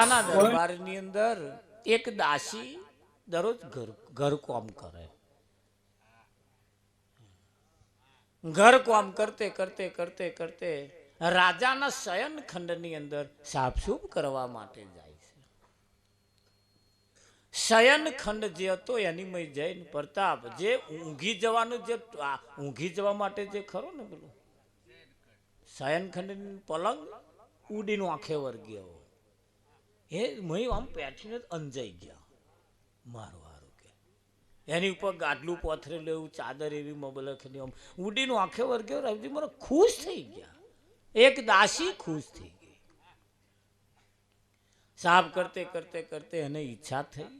આના દરબારની અંદર એક દાસી દરરોજ ઘર કામ કરે. ઘર કામ કરતે કરતે કરતે કરતે રાજાના શયન ખંડની અંદર સાફસૂફ કરવા માટે જાય છે. શયન ખંડ જે હતો એની મય જૈન પ્રતાપ જે ઊંઘી જવાનું જે ઊંઘી જવા માટે જે ખરો ને પેલું શયન ખંડ પલંગ ઉડીનો આંખે વર્ગ્યો એ મય આમ પેઠીને અંજાઈ ગયા. મારું હારું કે એની ઉપર ગાડલું પોથરેલું એવું ચાદર એવી મબલખની આમ ઉડીનો આંખે વર્ગ્યો. રાવજી મને ખુશ થઈ ગયા. એક દાસી ખુશ થઈ ગઈ. સાફ કરતે કરતે કરતે એને ઈચ્છા થઈ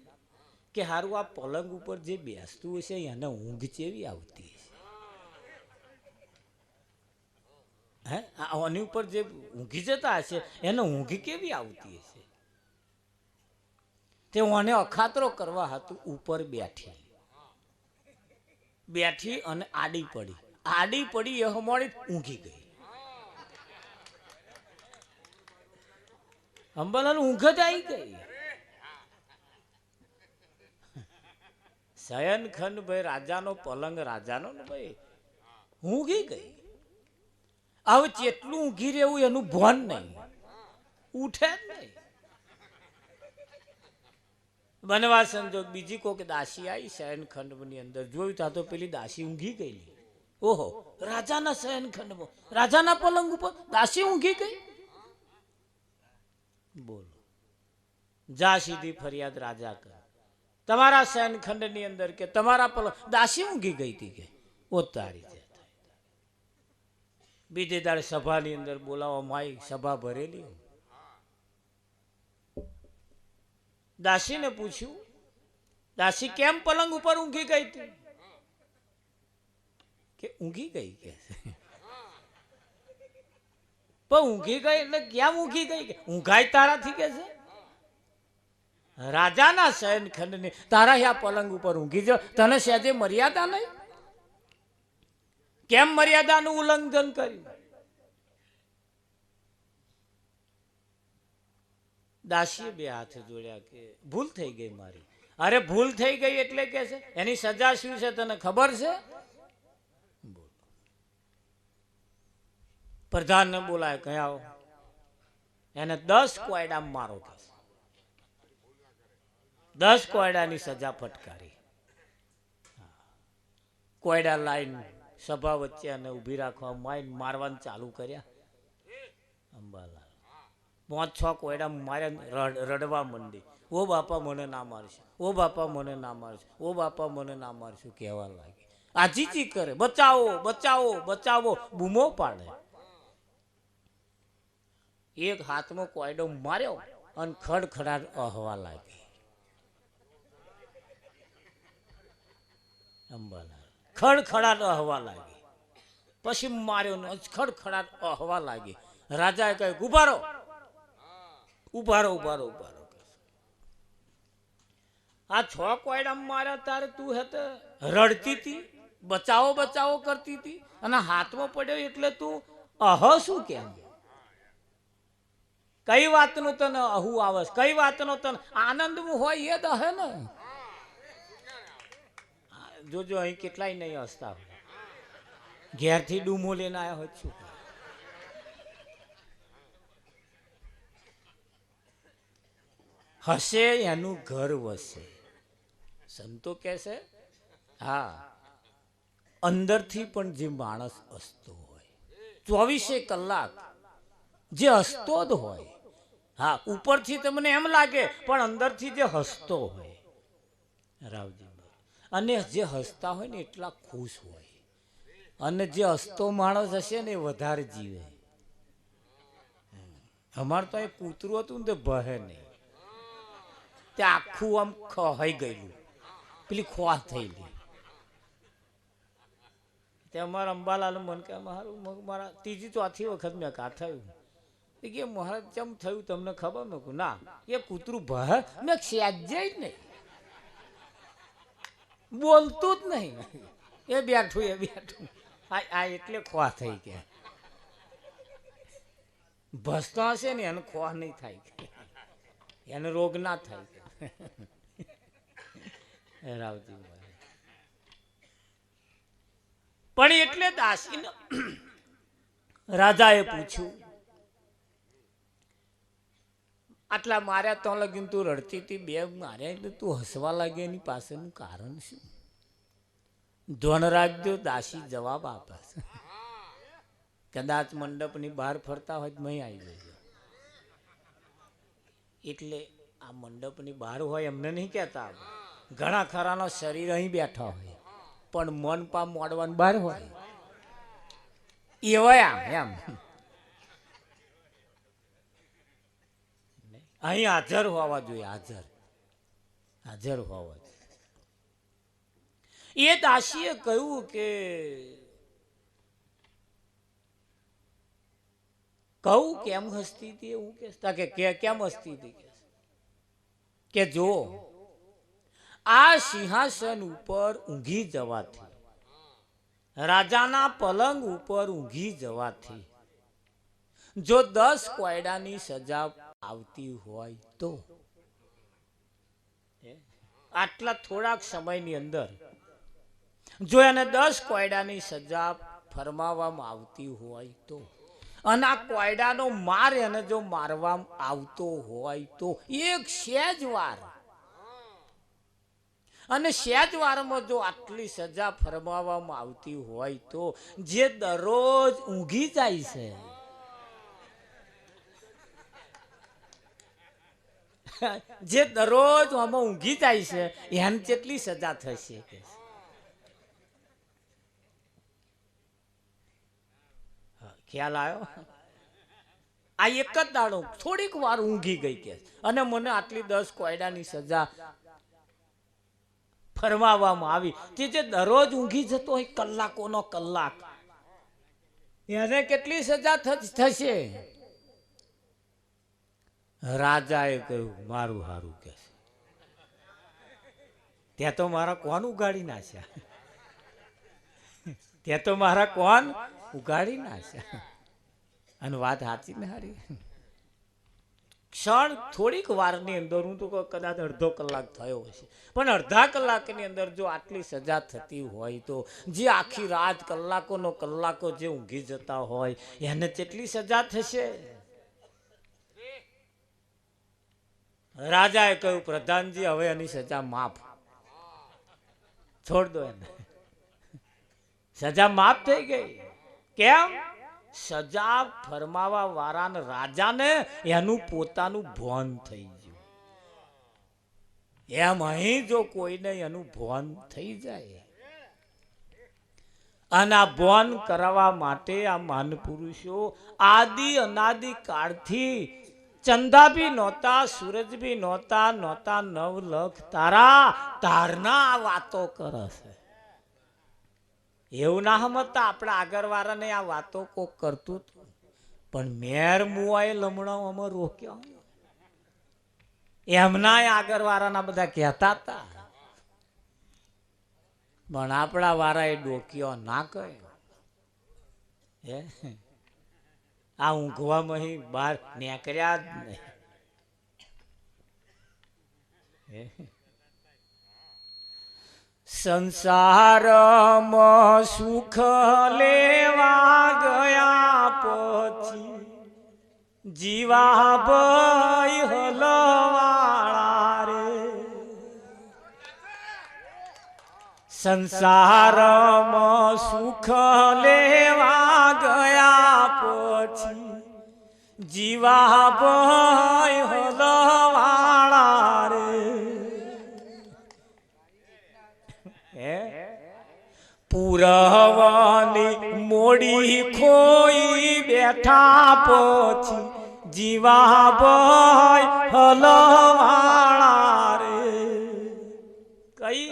કે હારું આ પલંગ ઉપર જે બેસતું હશે એને ઊંઘ ચેવી આવતી હશે. હે આની ઉપર જે ઊંઘી જતા હશે એને ઊંઘ કેવી આવતી હશે. તે મને અખાતરો કરવા હતું ઉપર બેઠી બેઠી અને આડી પડી એ હમાડી ઊંઘી ગઈ. અંબાલાલ ઊંઘ જ આવી ગઈ. શયન ખંડ ભાઈ રાજાનો પલંગ રાજાનો ને ભાઈ ઊંઘી ગઈ. હવે જેટલું ઊંઘી રહેવું એનું ભાન નહીં, ઉઠે જ નહીં. બનવા સંજોગ બીજી કોઈક દાસી આવી શયન ખંડની અંદર જોયું તા તો પેલી દાસી ઊંઘી ગયેલી. ઓહો, રાજાના શયન ખંડમાં રાજાના પલંગ ઉપર દાસી ઊંઘી ગઈ. બોલો, જા સીધી ફરિયાદ રાજા કર તમારા શયન ખંડની અંદર કે તમારા પલંગ દાસી ઊંઘી ગઈ હતી કે ઓતારી છે. બીજે દાડે સભાની અંદર બોલાવો માઈ સભા ભરેલી. દાસીને પૂછ્યું, દાસી કેમ પલંગ ઉપર ઊંઘી ગઈ હતી? કે ઊંઘી ગઈ કે પણ ઊંઘી ગઈ એટલે કેમ ઊંઘી ગઈ કે ઊંઘાય તારાથી કે છે રાજાના શયન ખંડની તારા આ પલંગ ઉપર ઊંઘી જાવ તને સહેજે મર્યાદા નહીં? કેમ મર્યાદાનું ઉલ્લંઘન કર્યું? દાસીએ બે હાથ જોડ્યા કે ભૂલ થઈ ગઈ મારી. અરે ભૂલ થઈ ગઈ એટલે કે છે એની સજા શું છે તને ખબર છે? પ્રધાનને બોલાય કયા એને 10 કોયડા મારો કે 10 કોયડાની સજા ફટકારી. કોયડા લાઈન સભા વચ્ચે અને ઊભી રાખવા માઈન મારવાનું ચાલુ કર્યા. અંબાલાલ 5-6 કોયડા માર્યા, રડવા મંડી. ઓ બાપા મને ના મારશે, ઓ બાપા મને ના મારશે, ઓ બાપા મને ના મારશું કહેવા લાગી. આજીજી કરે, બચાવો બચાવો બચાવો બૂમો પાડે. એક હાથમાં કોયડો માર્યો અને ખડખડાટ અહવા લાગી. અંબાલાલ ખડખડાટ અહવા લાગી. પછી માર્યો ને ખડખડાટ અહવા લાગી. રાજાએ કહ્યું ઉભારો ઉભારો ઉભારો ઉભારો. આ 6 કોયડા માર્યા તારે તું હતે રડતી હતી, બચાવો બચાવો કરતી હતી અને હાથમાં પડ્યો એટલે તું અહ શું કેમ? કઈ વાતનો તને અહુ આવે? કઈ વાતનો તને આનંદ હોય એ જ હે ને? જોજો અહીં કેટલાય નહીં હસતા હોય. ઘેરથી ડૂમો લઈને આવ્યા હોય શું? હશે એનું ઘર વસે. સંતો કહે છે હા, અંદરથી પણ જે માણસ હસતો હોય 24 કલાક જે હસતો જ હોય. હા, ઉપરથી તમને એમ લાગે પણ અંદરથી જે હસતો હોય રાવજી, અને જે હસતા હોય ને એટલા ખુશ હોય. અને જે હસતો માણસ હશે ને એ વધારે જીવે. અમારે તો એ કૂતરું હતું ને તે ભહે નહીં, તે આખું આમ ખવાઈ ગયેલું, પેલી ખોવા થયેલી. તે અમારા અંબાલાલ મન કે મારું મારા 3-4 વખત મેં કા થયું કે મહારાજ કેમ થયું તમને ખબર નથી? ના, એ કૂતરું ભહે મેં સહેજે જ નહીં, બોલતું જ નહીં, એ બેઠું આ એટલે ખોવા થઈ ગયા. ભસતો હશે ને એને ખોવા નહીં થાય. એને રોગ ના થાય. રાવજીભાઈ પણ એટલે દાસીને રાજાએ પૂછ્યું, આટલા માર્યા તો લગીને તું રડતી હતી, બે માર્યા એટલે તું હસવા લાગે, એની પાછળનું કારણ શું? ધ્વન રાખજો, દાસી જવાબ આપે છે. કદાચ મંડપની બહાર ફરતા હોય તો મય આવી જજો. એટલે આ મંડપની બહાર હોય એમને નહીં કહેતા, ઘણા ખરાનો શરીર અહીં બેઠા હોય પણ મન પામ મોડવાનું બહાર હોય એવા એમ અહીં હાજર હોવા જોઈએ, હાજર હોવા જોઈએ. એ દાસીએ કહ્યું કે કહું કેમ હસતી હતી, એવું કે કેમ હસતી હતી કે જો આ સિંહાસન ઉપર ઊંઘી જવાથી, રાજાના પલંગ ઉપર ઊંઘી જવાથી જો 10 કોયડાની સજા આવતી હોય તો આટલા થોડાક સમયની અંદર જો એને 10 કોયડાની સજા ફરમાવવામાં આવતી હોય તો, અને આ કોયડાનો માર એને જો મારવામાં આવતો હોય તો એક સહેજ વાર, અને સહેજ વારમાં જો આટલી સજા ફરમાવવામાં આવતી હોય તો જે દરરોજ ઊંઘી જાય છે, જે દરરોજ આમાં ઊંઘી જાય છે એને કેટલી સજા થશે કે ખ્યાલ આવ્યો? આ એક જ દાડો થોડીક વાર ઊંઘી ગઈ કે અને મને આટલી 10 કોયડાની સજા ફરમાવવામાં આવી, તે જે દરરોજ ઊંઘી જતો હોય કલાકોનો કલાક, એને કેટલી સજા થશે? રાજાએ કહ્યું મારું હારું કે ત્યાં તો મારા કોણ ઉગાડી નાખ્યા, ત્યાં તો મારા કોણ ઉગાડી નાખ્યા. અને વાત સાચી ને હારી, ક્ષણ થોડીક વારની અંદર, હું તો કદાચ અડધો કલાક થયો હશે, પણ અડધા કલાકની અંદર જો આટલી સજા થતી હોય તો જે આખી રાત કલાકોનો કલાકો જે ઊંઘી જતા હોય એને કેટલી સજા થશે? રાજાએ કહ્યું પ્રધાનજી હવે એની સજા માફ, છોડ દો એને, સજા માફ થઈ ગઈ. કેમ? સજા ફરમાવા વાળાને રાજાને એનું પોતાનું ભાન થઈ ગયું. એમ અહીં જો કોઈને એનું ભાન થઈ જાય, અને આ ભાન કરાવવા માટે આ મહાન પુરુષો આદિ અનાદિ કાળથી ચંદા બી નહોતા, સૂરજ બી નહોતા, 9 લખ તારા, તારના આ વાતો કરે છે. એવું ના સમજતા આપણા આગળવાળાને આ વાતો કોક કરતું હતું, પણ મેર મુઆએ લમણાઓમાં રોક્યો, એમના આગળવાળાના બધા કહેતા હતા, પણ આપણા વાળાએ ડોક્યો ના કહ્યો. આ ઊંઘવામાં બહાર નીકળ્યા જ નહીં. સંસારમાં સુખ લેવા ગયા પછી જીવા ભાઈ હલવાળા રે, સંસારમાં સુખ લેવા ગયા પછી જીવા ભાઈ હલવાળા રે. પુરવાની મોડી ખોઈ બેઠા પછી જીવા ભાઈ હલવાળા રે. કઈ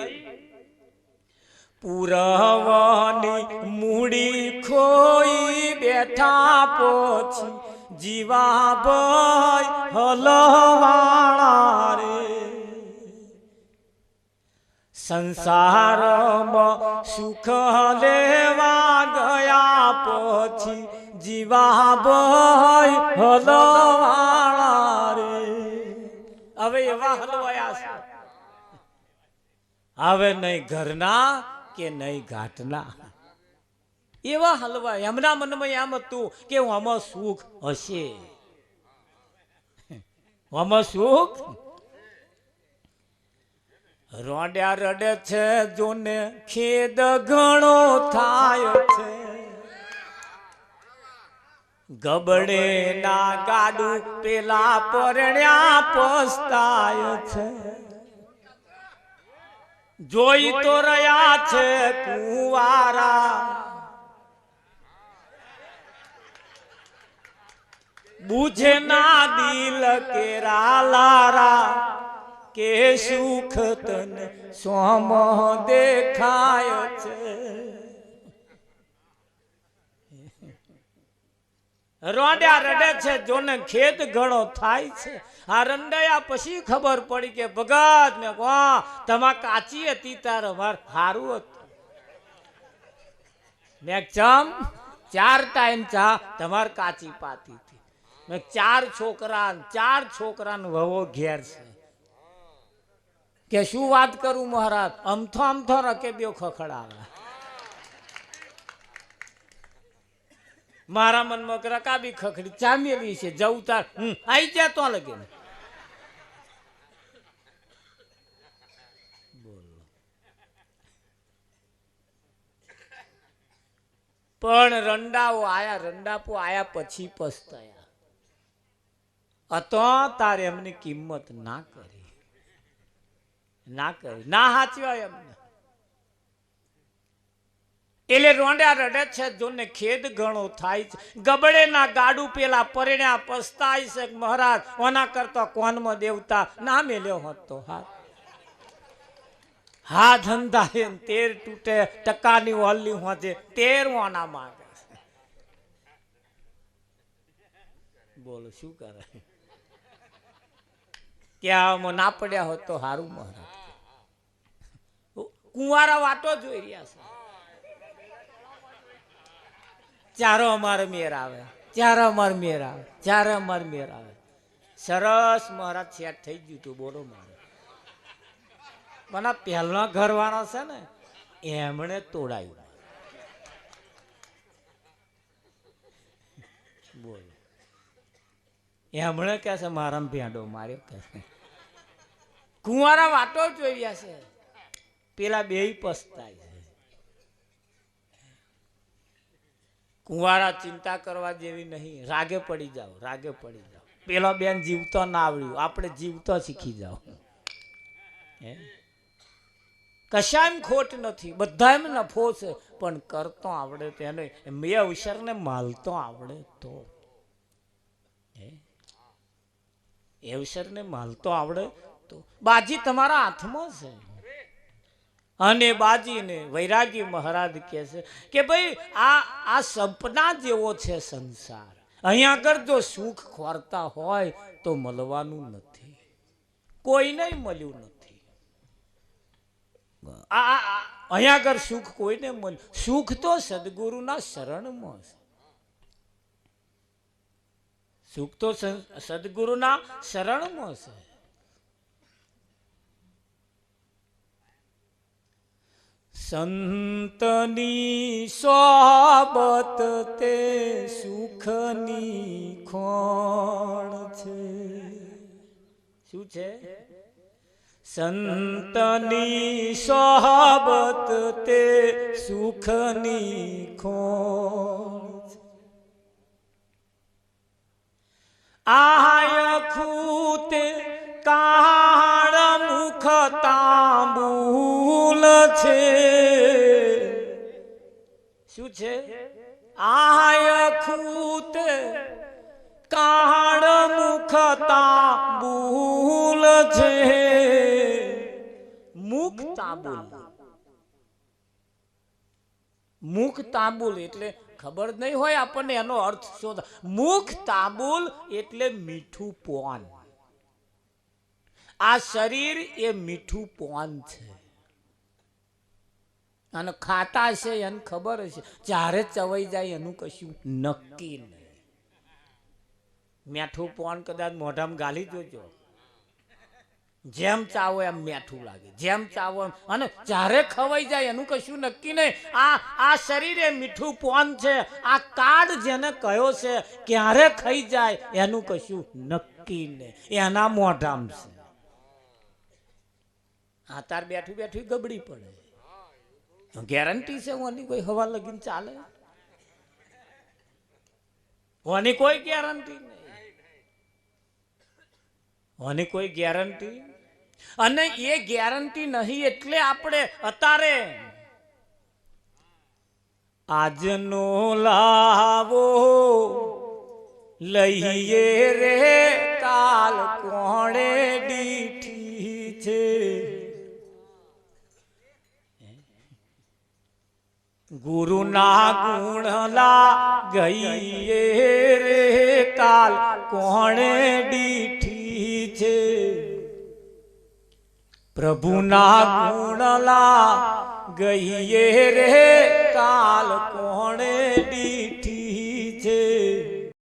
પુરવાની મૂડી ખોઈ બેઠા પછી જીવા ભાઈ હલવાળા રે. સંસારમાં સુખ લેવા ગયા પછી જીવા ભાઈ હલવાળા રે. હવે એવા હલવાયા છે, હવે નહીં ઘરના કે નહીં ઘાટના, એવા હલવા. એમના મનમાં એમ હતું કે આમાં સુખ હશે, આમાં સુખ. રોંડ્યા રડે છે જોને ખેદ ઘણો થાય છે, ગબડે ના ગાડું પેલા પરણ્યા પસ્તાય છે, જોઈ તો રહ્યા છે કુંવારા, બુझे ના દિલ કેરા લારા, કે સુખ તને સોમ દેખાય છે. રોંડ્યા રડે છે જોને ખેદ ઘણો થાય છે. આ રંડાયા પછી ખબર પડી કે ભગત ને તમા કાચી હતી તાર વાર હારું હતું. મેં ચમ 4 ટાઈમ ચા તમાર કાચી પાતી હતી. મેં 4 છોકરા વહુ ઘેર છે. કે શું વાત કરું મહારાજ, અમથો રકે બે ખખડાવે. મારા મનમાં રકાબી ખખડી ચામેલી છે, જવું તાર આઈ જા તો લગે. પણ રંડાપો આયા પછી પસ્તાયા. અતો તારે એમની કિંમત ના કરી, ના હાચવ્યા એમને. એટલે રોંડ્યા રડે છે જોને ખેદ ઘણો થાય છે, ગબડે ના ગાડું પેલા પરણ્યા પસ્તાય છે. મહારાજ ઓના કરતા કોનમાં દેવતા ના મેલ્યો હોત તો હા ધંધા એમ 13 તૂટે, ટકાની ઓલી હોજે 13 ઓના માંગે. બોલો શું કરે, ક્યાં ના પડ્યા હોત તો હારું. મહારાજ કુંવારા વાટો જોઈ રહ્યા છે. ચારો અમારે મેર આવે, ચારે અમાર મેર આવે. સરસ મહારાજ સેટ થઈ ગયું તું. બોલો મારે મને પહેલો ઘરવાળો છે ને એમણે તોડાયું. બોલો એમણે કે છે મારા ભેંડો માર્યો કે કુંવારા વાટો જોઈ રહ્યા છે. પેલા બેય પસ્તાય છે. કુંવારા ચિંતા કરવા જેવી નહીં, રાગે પડી જાઓ. પેલો બેન જીવતો ના આવડ્યું, આપણે જીવતો શીખી જાઓ. કશાયમ ખોટ નથી, બધાયમ નફો છે, પણ કરતો આવડે તો એને મેં અવસરને માલતો આવડે તો અવસરને માલતો આવડે તો બાજી તમારા હાથમાં છે. અને બાજીને વૈરાગી મહારાજ કહે છે કે ભાઈ આ સપના જેવો છે સંસાર. અહીંયા આગળ જો સુખ ખોરતા હોય તો મળવાનું નથી, કોઈને મળ્યું નથી. અહીંયા આગળ સુખ કોઈને મળ્યું. સુખ તો સદગુરુના શરણમાં છે. સુખ તો સદગુરુના શરણમાં છે. સંતની સોબત તે સુખની ખોણ છે. શું છે? સંતની સોબત તે સુખની ખોણ છે. આય ખૂતે કાળ મુખ તાંબુલ છે. શું છે? આય ખૂતે કાળ મુખ તાંબુલ છે. મુખ તાંબુલ, મુખ તાંબુલ એટલે ખબર નહીં હોય આપણને એનો અર્થ શોધ. મુખ તાંબુલ એટલે મીઠું પોન. આ શરીર એ મીઠું પોન છે અને ખાતા છે એને ખબર હશે, જ્યારે ચવાઈ જાય એનું કશું નક્કી નહીં. મીઠું પોન કદાચ મોઢામાં ગાલી જોજો, જેમ ચાવો એમ મીઠું લાગે, જેમ ચાવો એમ, અને જ્યારે ખવાઈ જાય એનું કશું નક્કી નહીં. આ શરીરે મીઠું પોન છે, આ કાળ જેને કયો છે ક્યારે ખાઈ જાય એનું કશું નક્કી નહીં, એના મોઢામ છે. આ તાર બેઠું બેઠું ગબડી પડે, ગેરંટી છે ઓની કોઈ હવા લગીને ચાલે? ઓની કોઈ ગેરંટી નહીં, ઓની કોઈ ગેરંટી. અને એ ગેરંટી નહીં એટલે આપણે અત્યારે આજનો લાવો લઈએ રે કાલ કોણે દીઠી છે. ગુરુના ગુણલા ગઈએ રે કાલ કોણે દીઠી છે. પ્રભુના ગુણલા ગઈએ રે કાલ કોણે દી